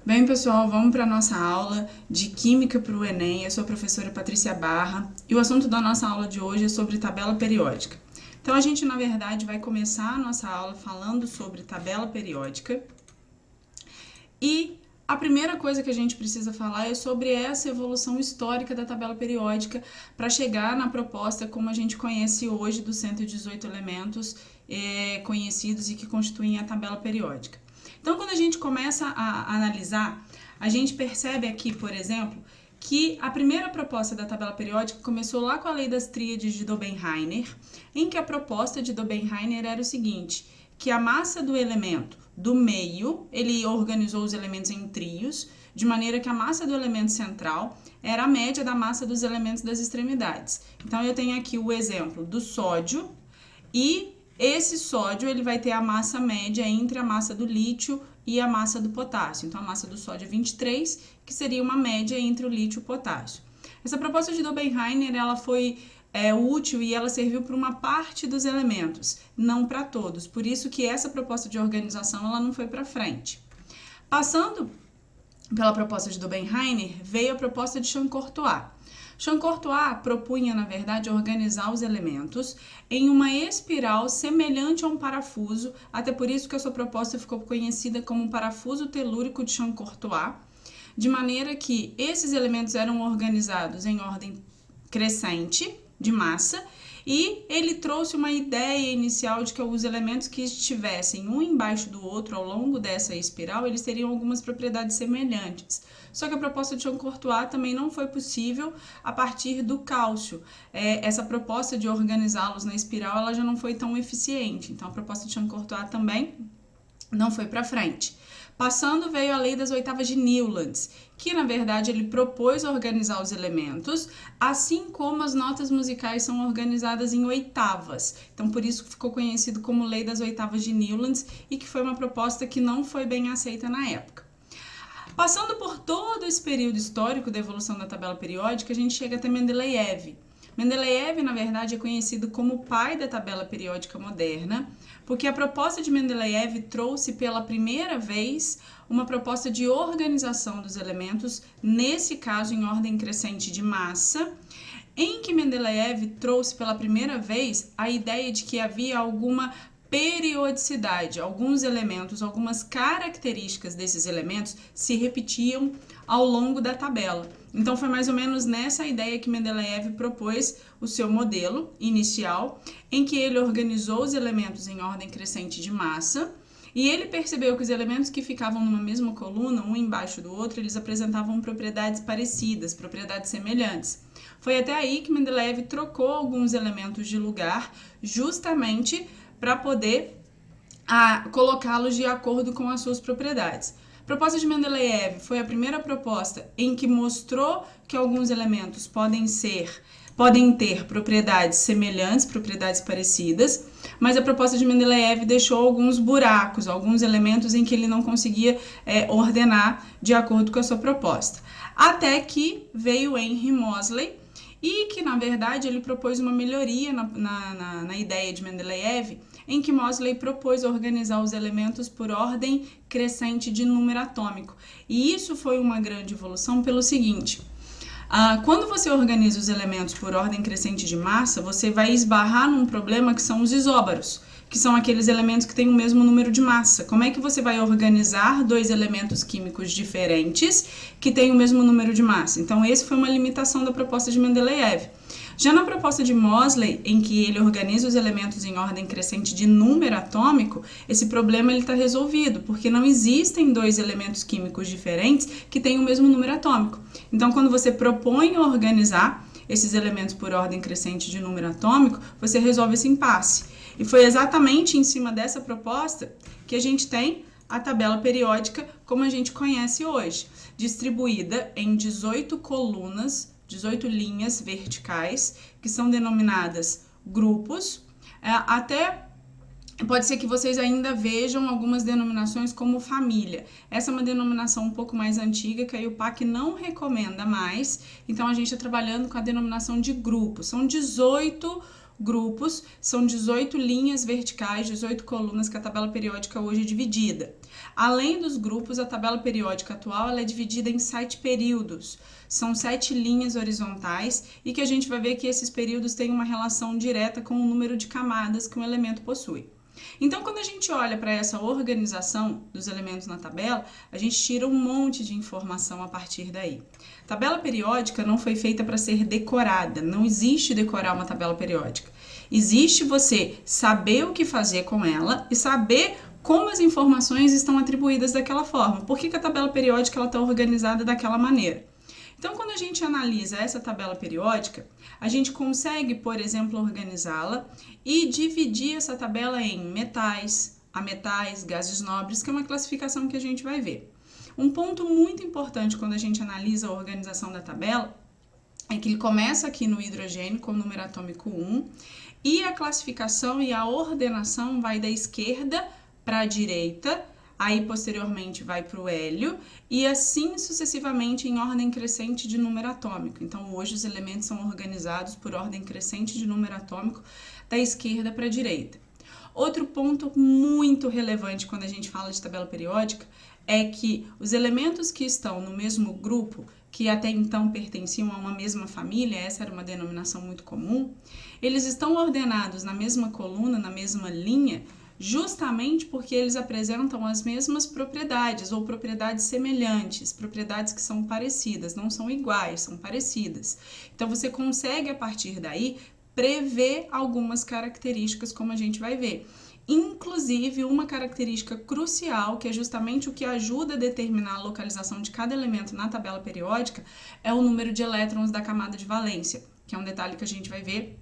Bem, pessoal, vamos para a nossa aula de Química para o Enem. Eu sou a professora Patrícia Barra e o assunto da nossa aula de hoje é sobre tabela periódica. Então, a gente, na verdade, vai começar a nossa aula falando sobre tabela periódica e a primeira coisa que a gente precisa falar é sobre essa evolução histórica da tabela periódica para chegar na proposta como a gente conhece hoje dos 118 elementos conhecidos e que constituem a tabela periódica. Então, quando a gente começa a analisar, a gente percebe aqui, por exemplo, que a primeira proposta da tabela periódica começou lá com a lei das tríades de Dobenheimer, em que a proposta de Dobenheimer era o seguinte, que a massa do elemento do meio, ele organizou os elementos em trios, de maneira que a massa do elemento central era a média da massa dos elementos das extremidades. Então, eu tenho aqui o exemplo do sódio e esse sódio ele vai ter a massa média entre a massa do lítio e a massa do potássio. Então, a massa do sódio é 23, que seria uma média entre o lítio e o potássio. Essa proposta de Dobenheimer, ela foi útil e ela serviu para uma parte dos elementos, não para todos. Por isso que essa proposta de organização ela não foi para frente. Passando pela proposta de Dobenheimer, veio a proposta de Champ-Courtois. Champ-Courtois propunha, na verdade, organizar os elementos em uma espiral semelhante a um parafuso, até por isso que a sua proposta ficou conhecida como parafuso telúrico de Champ-Courtois, de maneira que esses elementos eram organizados em ordem crescente de massa, e ele trouxe uma ideia inicial de que os elementos que estivessem um embaixo do outro ao longo dessa espiral, eles teriam algumas propriedades semelhantes. Só que a proposta de Champ-Courtois também não foi possível a partir do cálcio. Essa proposta de organizá-los na espiral, ela já não foi tão eficiente. Então, a proposta de Champ-Courtois também não foi para frente. Passando veio a lei das oitavas de Newlands, que na verdade ele propôs organizar os elementos, assim como as notas musicais são organizadas em oitavas. Então por isso ficou conhecido como lei das oitavas de Newlands e que foi uma proposta que não foi bem aceita na época. Passando por todo esse período histórico da evolução da tabela periódica, a gente chega até Mendeleev. Mendeleev, na verdade, é conhecido como o pai da tabela periódica moderna, porque a proposta de Mendeleev trouxe pela primeira vez uma proposta de organização dos elementos, nesse caso em ordem crescente de massa, em que Mendeleev trouxe pela primeira vez a ideia de que havia alguma periodicidade, alguns elementos, algumas características desses elementos se repetiam ao longo da tabela. Então foi mais ou menos nessa ideia que Mendeleev propôs o seu modelo inicial, em que ele organizou os elementos em ordem crescente de massa, e ele percebeu que os elementos que ficavam numa mesma coluna, um embaixo do outro, eles apresentavam propriedades parecidas, propriedades semelhantes. Foi até aí que Mendeleev trocou alguns elementos de lugar, justamente para poder colocá-los de acordo com as suas propriedades. A proposta de Mendeleev foi a primeira proposta em que mostrou que alguns elementos podem ter propriedades semelhantes, propriedades parecidas, mas a proposta de Mendeleev deixou alguns buracos, alguns elementos em que ele não conseguia ordenar de acordo com a sua proposta. Até que veio Henry Moseley, e que, na verdade, ele propôs uma melhoria na ideia de Mendeleev, em que Moseley propôs organizar os elementos por ordem crescente de número atômico. E isso foi uma grande evolução pelo seguinte: quando você organiza os elementos por ordem crescente de massa, você vai esbarrar num problema que são os isóbaros, que são aqueles elementos que têm o mesmo número de massa. Como é que você vai organizar dois elementos químicos diferentes que têm o mesmo número de massa? Então, essa foi uma limitação da proposta de Mendeleev. Já na proposta de Moseley, em que ele organiza os elementos em ordem crescente de número atômico, esse problema está resolvido, porque não existem dois elementos químicos diferentes que têm o mesmo número atômico. Então, quando você propõe organizar esses elementos por ordem crescente de número atômico, você resolve esse impasse. E foi exatamente em cima dessa proposta que a gente tem a tabela periódica como a gente conhece hoje, distribuída em 18 colunas, 18 linhas verticais, que são denominadas grupos. Até pode ser que vocês ainda vejam algumas denominações como família. Essa é uma denominação um pouco mais antiga, que a IUPAC não recomenda mais. Então, a gente está trabalhando com a denominação de grupo. São 18 grupos, são 18 linhas verticais, 18 colunas que a tabela periódica hoje é dividida. Além dos grupos, a tabela periódica atual ela é dividida em 7 períodos. São 7 linhas horizontais e que a gente vai ver que esses períodos têm uma relação direta com o número de camadas que um elemento possui. Então, quando a gente olha para essa organização dos elementos na tabela, a gente tira um monte de informação a partir daí. Tabela periódica não foi feita para ser decorada, não existe decorar uma tabela periódica. Existe você saber o que fazer com ela e saber como as informações estão atribuídas daquela forma. Por que a tabela periódica está organizada daquela maneira? Então, quando a gente analisa essa tabela periódica, a gente consegue, por exemplo, organizá-la e dividir essa tabela em metais, ametais, gases nobres, que é uma classificação que a gente vai ver. Um ponto muito importante quando a gente analisa a organização da tabela é que ele começa aqui no hidrogênio com o número atômico 1 e a classificação e a ordenação vai da esquerda para a direita, aí posteriormente vai para o hélio e assim sucessivamente em ordem crescente de número atômico. Então hoje os elementos são organizados por ordem crescente de número atômico da esquerda para a direita. Outro ponto muito relevante quando a gente fala de tabela periódica é que os elementos que estão no mesmo grupo, que até então pertenciam a uma mesma família, essa era uma denominação muito comum, eles estão ordenados na mesma coluna, na mesma linha, justamente porque eles apresentam as mesmas propriedades ou propriedades semelhantes, propriedades que são parecidas, não são iguais, são parecidas. Então você consegue a partir daí prever algumas características, como a gente vai ver. Inclusive uma característica crucial, que é justamente o que ajuda a determinar a localização de cada elemento na tabela periódica, é o número de elétrons da camada de valência, que é um detalhe que a gente vai ver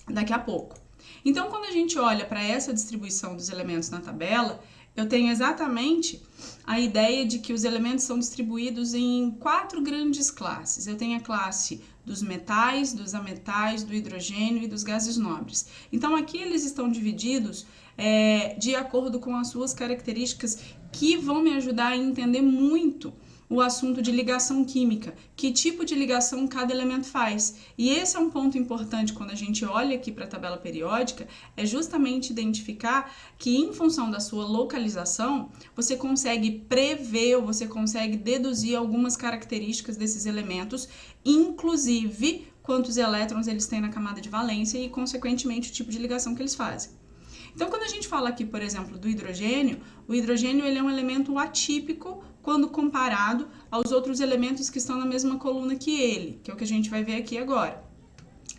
daqui a pouco. Então, quando a gente olha para essa distribuição dos elementos na tabela, eu tenho exatamente a ideia de que os elementos são distribuídos em 4 grandes classes. Eu tenho a classe dos metais, dos ametais, do hidrogênio e dos gases nobres. Então, aqui eles estão divididos de acordo com as suas características, que vão me ajudar a entender muito o assunto de ligação química, que tipo de ligação cada elemento faz. E esse é um ponto importante quando a gente olha aqui para a tabela periódica, é justamente identificar que em função da sua localização, você consegue prever ou você consegue deduzir algumas características desses elementos, inclusive quantos elétrons eles têm na camada de valência e, consequentemente, o tipo de ligação que eles fazem. Então, quando a gente fala aqui, por exemplo, do hidrogênio, o hidrogênio ele é um elemento atípico quando comparado aos outros elementos que estão na mesma coluna que ele, que é o que a gente vai ver aqui agora.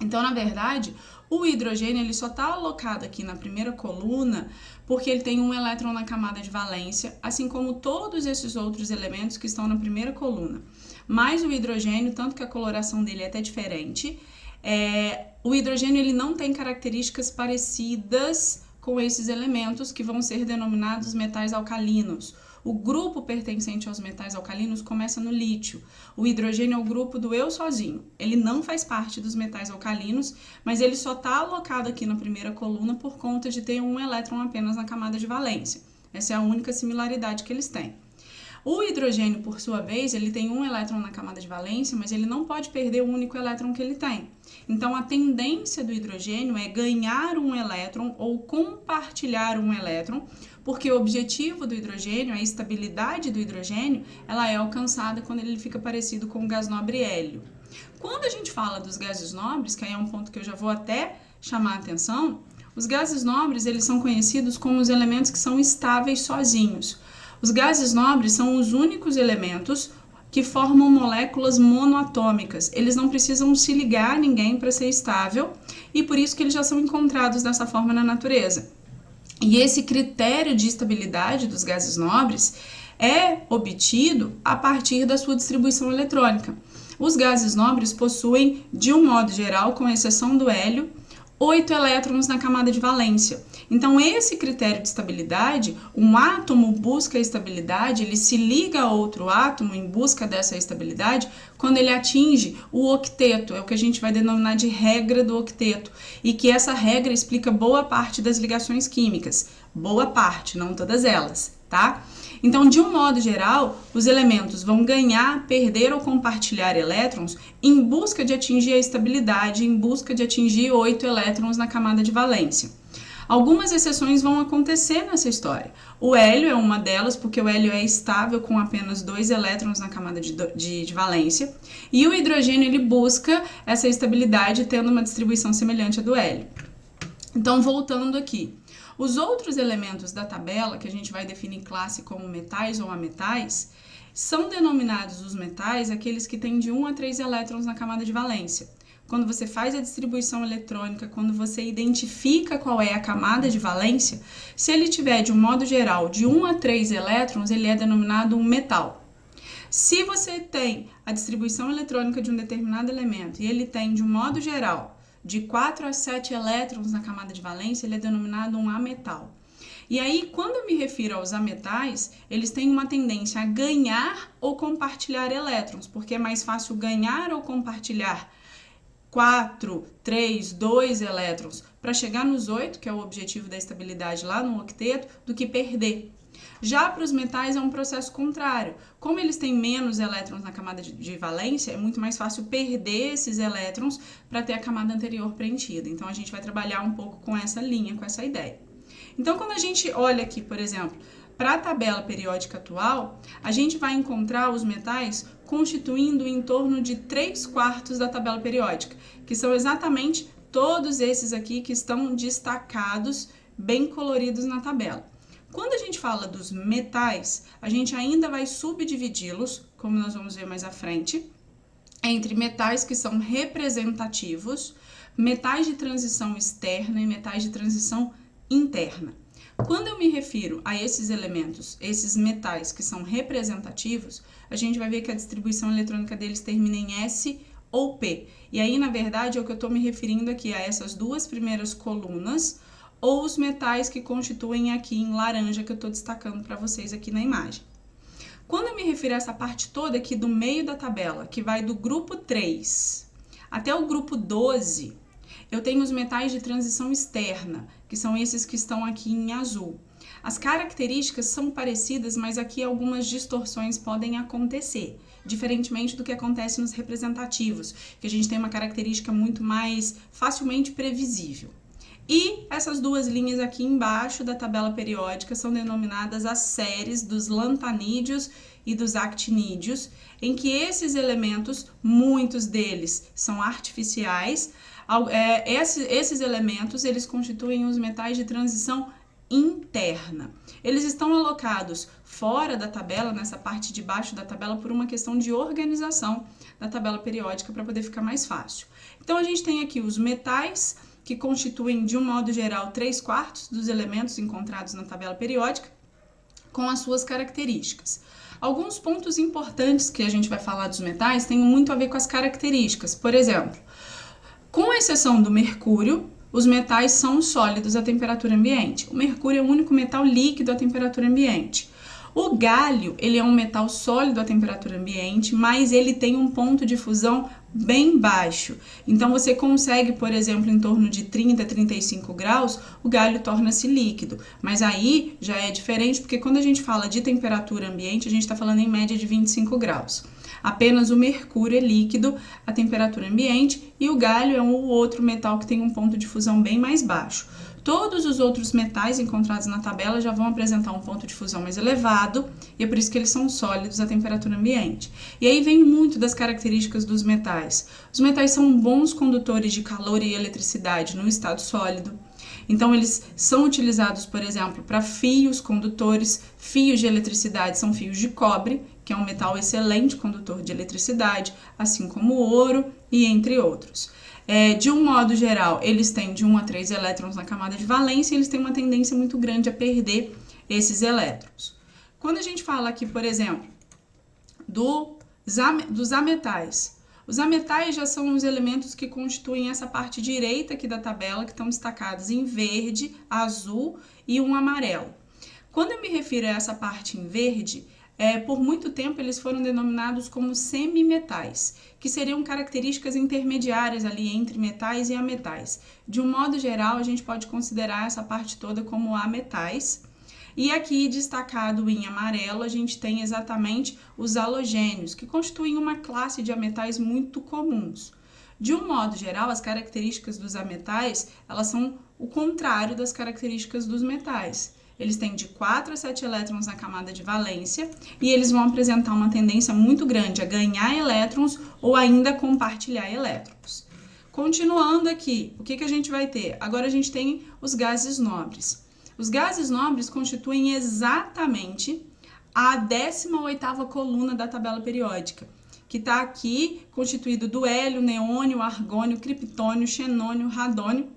Então, na verdade, o hidrogênio ele só está alocado aqui na primeira coluna porque ele tem um elétron na camada de valência, assim como todos esses outros elementos que estão na primeira coluna. Mas o hidrogênio, tanto que a coloração dele é até diferente, o hidrogênio ele não tem características parecidas com esses elementos que vão ser denominados metais alcalinos. O grupo pertencente aos metais alcalinos começa no lítio. O hidrogênio é o grupo do eu sozinho. Ele não faz parte dos metais alcalinos, mas ele só está alocado aqui na primeira coluna por conta de ter um elétron apenas na camada de valência. Essa é a única similaridade que eles têm. O hidrogênio, por sua vez, ele tem um elétron na camada de valência, mas ele não pode perder o único elétron que ele tem. Então, a tendência do hidrogênio é ganhar um elétron ou compartilhar um elétron, porque o objetivo do hidrogênio, a estabilidade do hidrogênio, ela é alcançada quando ele fica parecido com o gás nobre hélio. Quando a gente fala dos gases nobres, que aí é um ponto que eu já vou até chamar a atenção, os gases nobres, eles são conhecidos como os elementos que são estáveis sozinhos. Os gases nobres são os únicos elementos que formam moléculas monoatômicas. Eles não precisam se ligar a ninguém para ser estável e por isso que eles já são encontrados dessa forma na natureza. E esse critério de estabilidade dos gases nobres é obtido a partir da sua distribuição eletrônica. Os gases nobres possuem, de um modo geral, com exceção do hélio, 8 elétrons na camada de valência. Então, esse critério de estabilidade, um átomo busca a estabilidade, ele se liga a outro átomo em busca dessa estabilidade quando ele atinge o octeto, é o que a gente vai denominar de regra do octeto, e que essa regra explica boa parte das ligações químicas, boa parte, não todas elas, tá? Então, de um modo geral, os elementos vão ganhar, perder ou compartilhar elétrons em busca de atingir a estabilidade, em busca de atingir 8 elétrons na camada de valência. Algumas exceções vão acontecer nessa história. O hélio é uma delas, porque o hélio é estável com apenas 2 elétrons na camada de valência, e o hidrogênio ele busca essa estabilidade tendo uma distribuição semelhante à do hélio. Então, voltando aqui, os outros elementos da tabela, que a gente vai definir classe como metais ou ametais, são denominados os metais aqueles que têm de 1 a 3 elétrons na camada de valência. Quando você faz a distribuição eletrônica, quando você identifica qual é a camada de valência, se ele tiver, de um modo geral, de 1 a 3 elétrons, ele é denominado um metal. Se você tem a distribuição eletrônica de um determinado elemento e ele tem, de um modo geral, de 4 a 7 elétrons na camada de valência, ele é denominado um ametal. E aí, quando eu me refiro aos ametais, eles têm uma tendência a ganhar ou compartilhar elétrons, porque é mais fácil ganhar ou compartilhar 4, 3, 2 elétrons para chegar nos 8, que é o objetivo da estabilidade lá no octeto, do que perder. Já para os metais é um processo contrário. Como eles têm menos elétrons na camada de valência, é muito mais fácil perder esses elétrons para ter a camada anterior preenchida. Então a gente vai trabalhar um pouco com essa linha, com essa ideia. Então quando a gente olha aqui, por exemplo, para a tabela periódica atual, a gente vai encontrar os metais constituindo em torno de 3/4 da tabela periódica, que são exatamente todos esses aqui que estão destacados, bem coloridos na tabela. Quando a gente fala dos metais, a gente ainda vai subdividi-los, como nós vamos ver mais à frente, entre metais que são representativos, metais de transição externa e metais de transição interna. Quando eu me refiro a esses elementos, esses metais que são representativos, a gente vai ver que a distribuição eletrônica deles termina em S ou P. E aí, na verdade, é o que eu estou me referindo aqui a essas duas primeiras colunas, ou os metais que constituem aqui em laranja, que eu estou destacando para vocês aqui na imagem. Quando eu me refiro a essa parte toda aqui do meio da tabela, que vai do grupo 3 até o grupo 12, eu tenho os metais de transição externa, que são esses que estão aqui em azul. As características são parecidas, mas aqui algumas distorções podem acontecer, diferentemente do que acontece nos representativos, que a gente tem uma característica muito mais facilmente previsível. E essas duas linhas aqui embaixo da tabela periódica são denominadas as séries dos lantanídeos e dos actinídeos, em que esses elementos, muitos deles são artificiais. Esses elementos, eles constituem os metais de transição interna. Eles estão alocados fora da tabela, nessa parte de baixo da tabela, por uma questão de organização da tabela periódica para poder ficar mais fácil. Então, a gente tem aqui os metais, que constituem, de um modo geral, 3/4 dos elementos encontrados na tabela periódica, com as suas características. Alguns pontos importantes que a gente vai falar dos metais têm muito a ver com as características. Por exemplo, com exceção do mercúrio, os metais são sólidos à temperatura ambiente. O mercúrio é o único metal líquido à temperatura ambiente. O galho, ele é um metal sólido à temperatura ambiente, mas ele tem um ponto de fusão bem baixo. Então, você consegue, por exemplo, em torno de 30 a 35 graus, o galho torna-se líquido. Mas aí já é diferente, porque quando a gente fala de temperatura ambiente, a gente está falando em média de 25 graus. Apenas o mercúrio é líquido à temperatura ambiente e o galho é um outro metal que tem um ponto de fusão bem mais baixo. Todos os outros metais encontrados na tabela já vão apresentar um ponto de fusão mais elevado e é por isso que eles são sólidos à temperatura ambiente. E aí vem muito das características dos metais. Os metais são bons condutores de calor e eletricidade no estado sólido. Então, eles são utilizados, por exemplo, para fios condutores. Fios de eletricidade são fios de cobre, que é um metal excelente condutor de eletricidade, assim como o ouro e entre outros. De um modo geral, eles têm de 1 a 3 elétrons na camada de valência e eles têm uma tendência muito grande a perder esses elétrons. Quando a gente fala aqui, por exemplo, dos ametais, os ametais já são os elementos que constituem essa parte direita aqui da tabela, que estão destacados em verde, azul e um amarelo. Quando eu me refiro a essa parte em verde, por muito tempo eles foram denominados como semimetais, que seriam características intermediárias ali entre metais e ametais. De um modo geral, a gente pode considerar essa parte toda como ametais. E aqui, destacado em amarelo, a gente tem exatamente os halogênios, que constituem uma classe de ametais muito comuns. De um modo geral, as características dos ametais, elas são o contrário das características dos metais. Eles têm de 4 a 7 elétrons na camada de valência e eles vão apresentar uma tendência muito grande a ganhar elétrons ou ainda compartilhar elétrons. Continuando aqui, o que a gente vai ter? Agora a gente tem os gases nobres. Os gases nobres constituem exatamente a 18ª coluna da tabela periódica, que está aqui constituído do hélio, neônio, argônio, criptônio, xenônio, radônio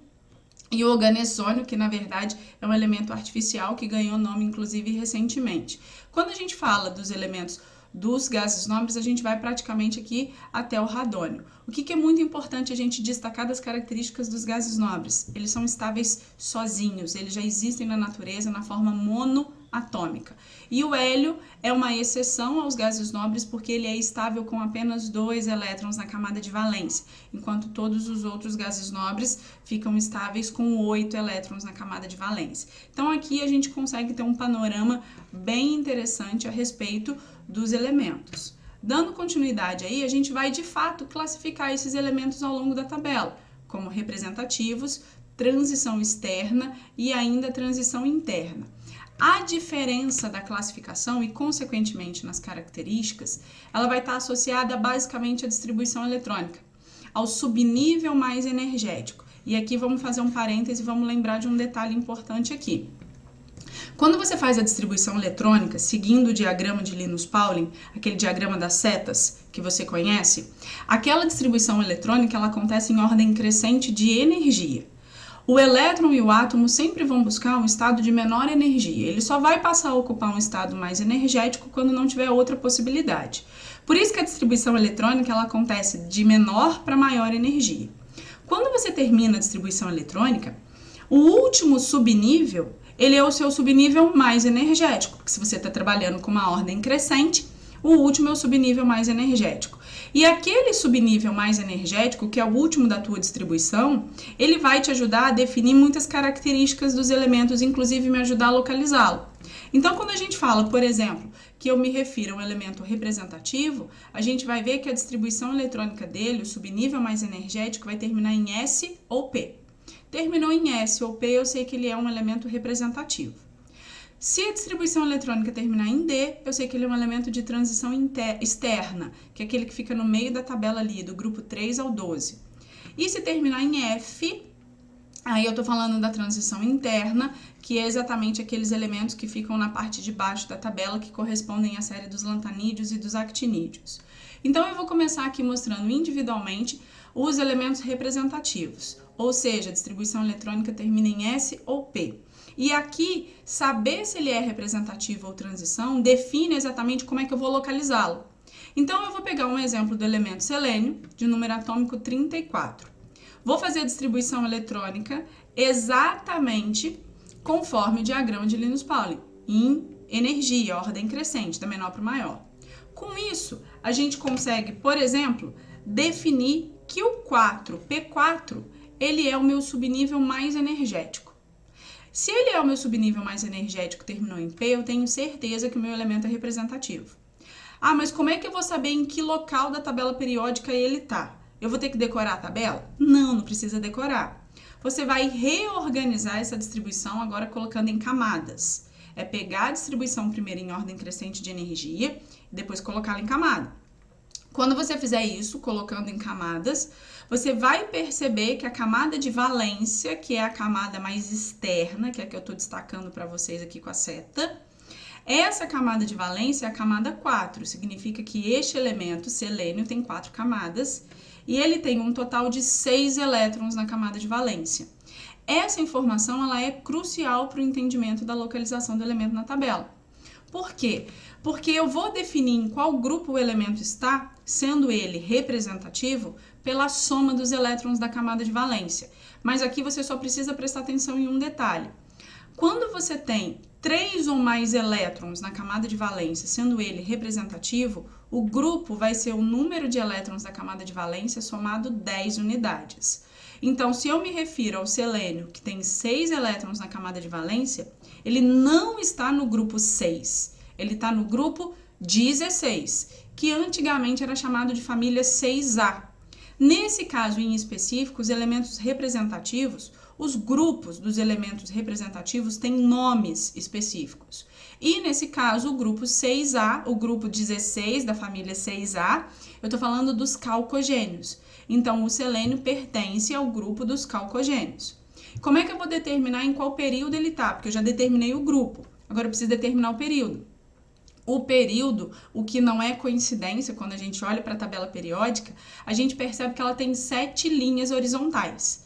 e o organessônio, que na verdade é um elemento artificial que ganhou nome inclusive recentemente. Quando a gente fala dos elementos dos gases nobres, a gente vai praticamente aqui até o radônio. O que é muito importante a gente destacar das características dos gases nobres? Eles são estáveis sozinhos, eles já existem na natureza na forma monoatômica. E o hélio é uma exceção aos gases nobres porque ele é estável com apenas 2 elétrons na camada de valência, enquanto todos os outros gases nobres ficam estáveis com 8 elétrons na camada de valência. Então aqui a gente consegue ter um panorama bem interessante a respeito dos elementos. Dando continuidade aí, a gente vai de fato classificar esses elementos ao longo da tabela, como representativos, transição externa e ainda transição interna. A diferença da classificação e, consequentemente, nas características, ela vai estar associada basicamente à distribuição eletrônica, ao subnível mais energético. E aqui vamos fazer um parêntese e vamos lembrar de um detalhe importante aqui. Quando você faz a distribuição eletrônica, seguindo o diagrama de Linus-Pauling, aquele diagrama das setas que você conhece, aquela distribuição eletrônica ela acontece em ordem crescente de energia. O elétron e o átomo sempre vão buscar um estado de menor energia. Ele só vai passar a ocupar um estado mais energético quando não tiver outra possibilidade. Por isso que a distribuição eletrônica ela acontece de menor para maior energia. Quando você termina a distribuição eletrônica, o último subnível ele é o seu subnível mais energético, porque se você está trabalhando com uma ordem crescente, o último é o subnível mais energético. E aquele subnível mais energético, que é o último da tua distribuição, ele vai te ajudar a definir muitas características dos elementos, inclusive me ajudar a localizá-lo. Então, quando a gente fala, por exemplo, que eu me refiro a um elemento representativo, a gente vai ver que a distribuição eletrônica dele, o subnível mais energético, vai terminar em S ou P. Terminou em S ou P, eu sei que ele é um elemento representativo. Se a distribuição eletrônica terminar em D, eu sei que ele é um elemento de transição externa, que é aquele que fica no meio da tabela ali, do grupo 3 ao 12. E se terminar em F, aí eu estou falando da transição interna, que é exatamente aqueles elementos que ficam na parte de baixo da tabela, que correspondem à série dos lantanídeos e dos actinídeos. Então, eu vou começar aqui mostrando individualmente os elementos representativos, ou seja, a distribuição eletrônica termina em S ou P. E aqui, saber se ele é representativo ou transição define exatamente como é que eu vou localizá-lo. Então, eu vou pegar um exemplo do elemento selênio, de número atômico 34. Vou fazer a distribuição eletrônica exatamente conforme o diagrama de Linus-Pauling, em energia, ordem crescente, da menor para o maior. Com isso, a gente consegue, por exemplo, definir que o P4, ele é o meu subnível mais energético. Se ele é o meu subnível mais energético, terminou em P, eu tenho certeza que o meu elemento é representativo. Ah, mas como é que eu vou saber em que local da tabela periódica ele está? Eu vou ter que decorar a tabela? Não, não precisa decorar. Você vai reorganizar essa distribuição agora colocando em camadas. É pegar a distribuição primeiro em ordem crescente de energia e depois colocá-la em camada. Quando você fizer isso, colocando em camadas, você vai perceber que a camada de valência, que é a camada mais externa, que é a que eu estou destacando para vocês aqui com a seta, essa camada de valência é a camada 4, significa que este elemento, selênio, tem 4 camadas e ele tem um total de 6 elétrons na camada de valência. Essa informação ela é crucial para o entendimento da localização do elemento na tabela. Por quê? Porque eu vou definir em qual grupo o elemento está, sendo ele representativo, pela soma dos elétrons da camada de valência. Mas aqui você só precisa prestar atenção em um detalhe. Quando você tem 3 ou mais elétrons na camada de valência, sendo ele representativo, o grupo vai ser o número de elétrons da camada de valência somado 10 unidades. Então, se eu me refiro ao selênio, que tem 6 elétrons na camada de valência, ele não está no grupo 6, ele está no grupo 16, que antigamente era chamado de família 6A. Nesse caso em específico, os elementos representativos, os grupos dos elementos representativos têm nomes específicos. E nesse caso, o grupo 6A, o grupo 16 da família 6A, eu estou falando dos calcogênios. Então, o selênio pertence ao grupo dos calcogênios. Como é que eu vou determinar em qual período ele está? Porque eu já determinei o grupo. Agora eu preciso determinar o período. O período, o que não é coincidência, quando a gente olha para a tabela periódica, a gente percebe que ela tem 7 linhas horizontais.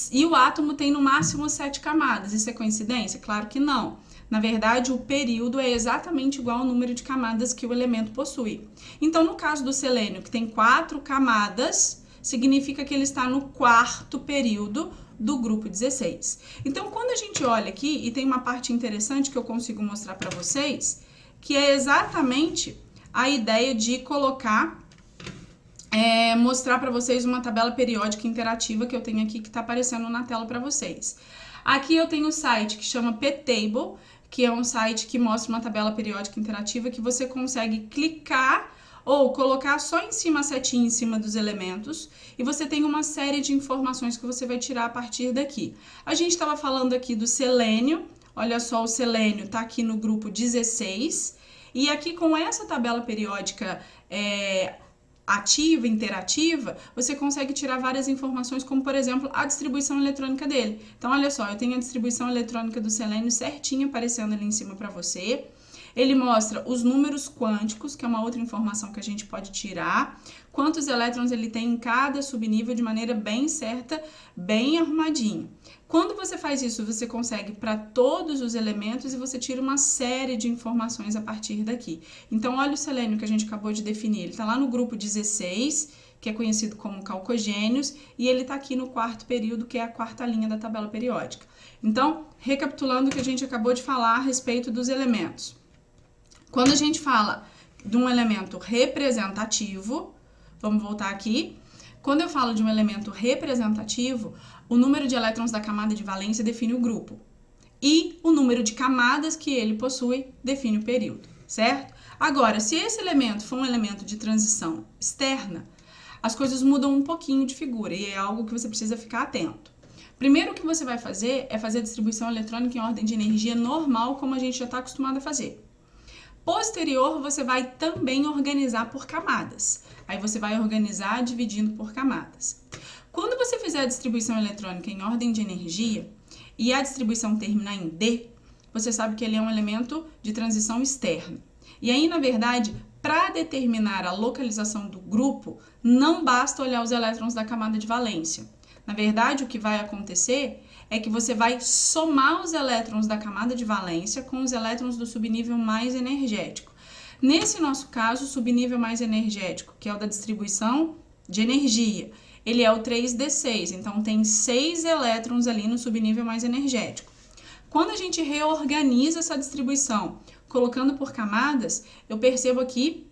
E o átomo tem no máximo 7 camadas. Isso é coincidência? Claro que não. Na verdade, o período é exatamente igual ao número de camadas que o elemento possui. Então, no caso do selênio, que tem 4 camadas, significa que ele está no 4º período do grupo 16. Então, quando a gente olha aqui, e tem uma parte interessante que eu consigo mostrar para vocês, que é exatamente a ideia de colocar, mostrar para vocês uma tabela periódica interativa que eu tenho aqui, que está aparecendo na tela para vocês. Aqui eu tenho o site que chama ptable, que é um site que mostra uma tabela periódica interativa que você consegue clicar ou colocar só em cima a setinha em cima dos elementos e você tem uma série de informações que você vai tirar a partir daqui. A gente estava falando aqui do selênio, olha só, o selênio está aqui no grupo 16 e aqui com essa tabela periódica ativa, interativa, você consegue tirar várias informações, como por exemplo a distribuição eletrônica dele. Então olha só, eu tenho a distribuição eletrônica do selênio certinha aparecendo ali em cima para você. Ele mostra os números quânticos, que é uma outra informação que a gente pode tirar, quantos elétrons ele tem em cada subnível de maneira bem certa, bem arrumadinho. Quando você faz isso, você consegue para todos os elementos e você tira uma série de informações a partir daqui. Então, olha o selênio que a gente acabou de definir. Ele está lá no grupo 16, que é conhecido como calcogênios, e ele está aqui no 4º período, que é a 4ª linha da tabela periódica. Então, recapitulando o que a gente acabou de falar a respeito dos elementos. Quando a gente fala de um elemento representativo, vamos voltar aqui. Quando eu falo de um elemento representativo, o número de elétrons da camada de valência define o grupo. E o número de camadas que ele possui define o período, certo? Agora, se esse elemento for um elemento de transição externa, as coisas mudam um pouquinho de figura e é algo que você precisa ficar atento. Primeiro, o que você vai fazer é fazer a distribuição eletrônica em ordem de energia normal, como a gente já está acostumado a fazer. Posterior, você vai também organizar por camadas. Aí você vai organizar dividindo por camadas. Quando você fizer a distribuição eletrônica em ordem de energia e a distribuição terminar em D, você sabe que ele é um elemento de transição externa. E aí, na verdade, para determinar a localização do grupo, não basta olhar os elétrons da camada de valência. Na verdade, o que vai acontecer é que você vai somar os elétrons da camada de valência com os elétrons do subnível mais energético. Nesse nosso caso, o subnível mais energético, que é o da distribuição de energia, ele é o 3d6, então tem 6 elétrons ali no subnível mais energético. Quando a gente reorganiza essa distribuição, colocando por camadas, eu percebo aqui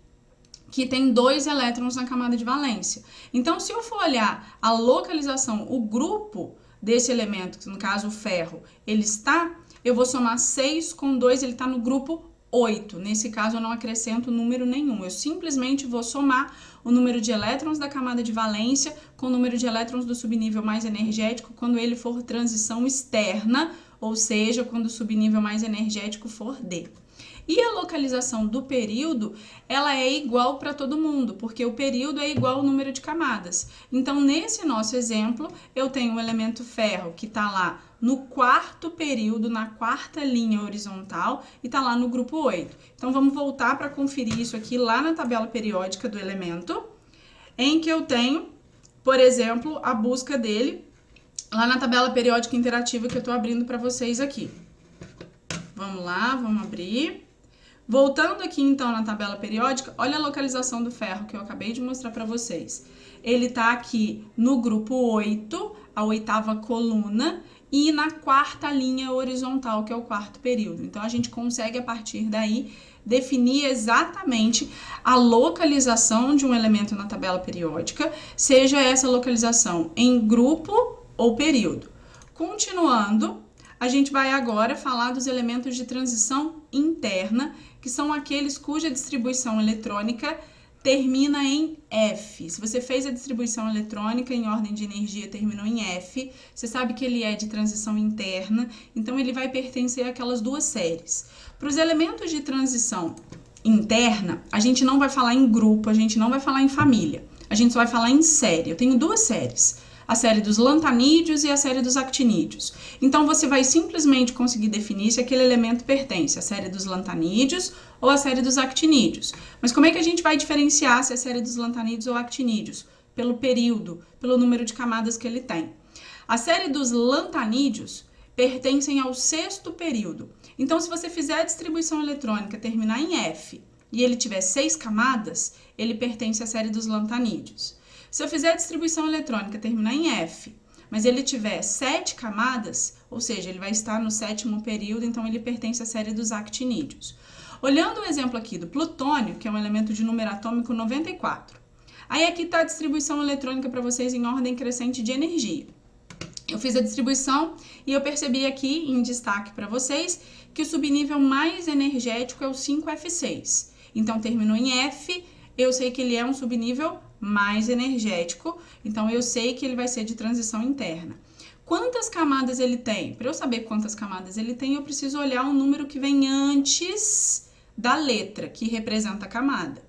que tem 2 elétrons na camada de valência. Então, se eu for olhar a localização, o grupo desse elemento, que no caso o ferro, eu vou somar 6 com 2, ele está no grupo 8. Nesse caso, eu não acrescento número nenhum. Eu simplesmente vou somar o número de elétrons da camada de valência com o número de elétrons do subnível mais energético quando ele for transição externa, ou seja, quando o subnível mais energético for D. E a localização do período, ela é igual para todo mundo, porque o período é igual ao número de camadas. Então, nesse nosso exemplo, eu tenho o elemento ferro, que está lá no 4º período, na 4ª linha horizontal, e está lá no grupo 8. Então, vamos voltar para conferir isso aqui lá na tabela periódica do elemento, em que eu tenho, por exemplo, a busca dele lá na tabela periódica interativa que eu estou abrindo para vocês aqui. Vamos lá, vamos abrir. Voltando aqui então na tabela periódica, olha a localização do ferro que eu acabei de mostrar para vocês. Ele está aqui no grupo 8, a 8ª coluna, e na 4ª linha horizontal, que é o 4º período. Então, a gente consegue, a partir daí, definir exatamente a localização de um elemento na tabela periódica, seja essa localização em grupo ou período. Continuando, a gente vai agora falar dos elementos de transição interna, que são aqueles cuja distribuição eletrônica termina em F. Se você fez a distribuição eletrônica em ordem de energia, terminou em F, você sabe que ele é de transição interna, então ele vai pertencer àquelas duas séries. Para os elementos de transição interna, a gente não vai falar em grupo, a gente não vai falar em família, a gente só vai falar em série. Eu tenho duas séries, a série dos lantanídeos e a série dos actinídeos. Então, você vai simplesmente conseguir definir se aquele elemento pertence à série dos lantanídeos ou à série dos actinídeos. Mas como é que a gente vai diferenciar se é a série dos lantanídeos ou actinídeos? Pelo período, pelo número de camadas que ele tem. A série dos lantanídeos pertencem ao sexto período. Então, se você fizer a distribuição eletrônica terminar em F e ele tiver 6 camadas, ele pertence à série dos lantanídeos. Se eu fizer a distribuição eletrônica terminar em F, mas ele tiver 7 camadas, ou seja, ele vai estar no sétimo período, então ele pertence à série dos actinídeos. Olhando o exemplo aqui do plutônio, que é um elemento de número atômico 94. Aí aqui está a distribuição eletrônica para vocês em ordem crescente de energia. Eu fiz a distribuição e eu percebi aqui em destaque para vocês que o subnível mais energético é o 5F6. Então, terminou em F, eu sei que ele é um subnível mais energético, então eu sei que ele vai ser de transição interna. Quantas camadas ele tem? Para eu saber quantas camadas ele tem, eu preciso olhar o número que vem antes da letra, que representa a camada.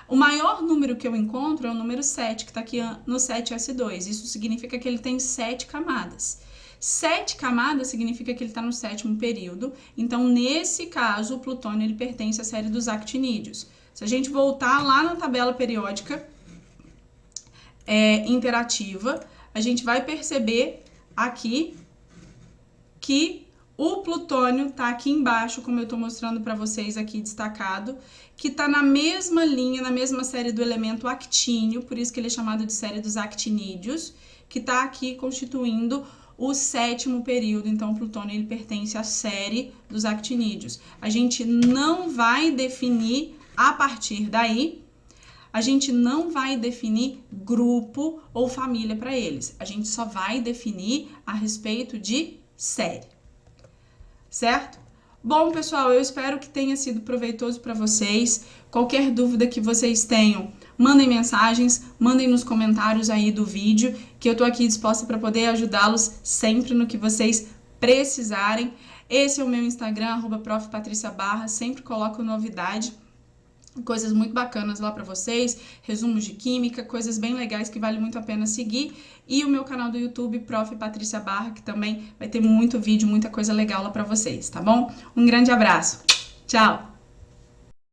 O maior número que eu encontro é o número 7, que está aqui no 7S2. Isso significa que ele tem 7 camadas. 7 camadas significa que ele está no sétimo período. Então, nesse caso, o plutônio ele pertence à série dos actinídeos. Se a gente voltar lá na tabela periódica interativa, a gente vai perceber aqui que o plutônio está aqui embaixo, como eu estou mostrando para vocês aqui destacado, que está na mesma linha, na mesma série do elemento actínio, por isso que ele é chamado de série dos actinídeos, que está aqui constituindo o sétimo período. Então, o plutônio ele pertence à série dos actinídeos. A gente não vai definir, a partir daí, a gente não vai definir grupo ou família para eles. A gente só vai definir a respeito de série. Certo? Bom, pessoal, eu espero que tenha sido proveitoso para vocês. Qualquer dúvida que vocês tenham, mandem mensagens, mandem nos comentários aí do vídeo, que eu tô aqui disposta para poder ajudá-los sempre no que vocês precisarem. Esse é o meu Instagram, @profpatriciabarra, sempre coloco novidade, coisas muito bacanas lá para vocês, resumos de química, coisas bem legais que vale muito a pena seguir. E o meu canal do YouTube, Prof. Patrícia Barra, que também vai ter muito vídeo, muita coisa legal lá para vocês, tá bom? Um grande abraço. Tchau!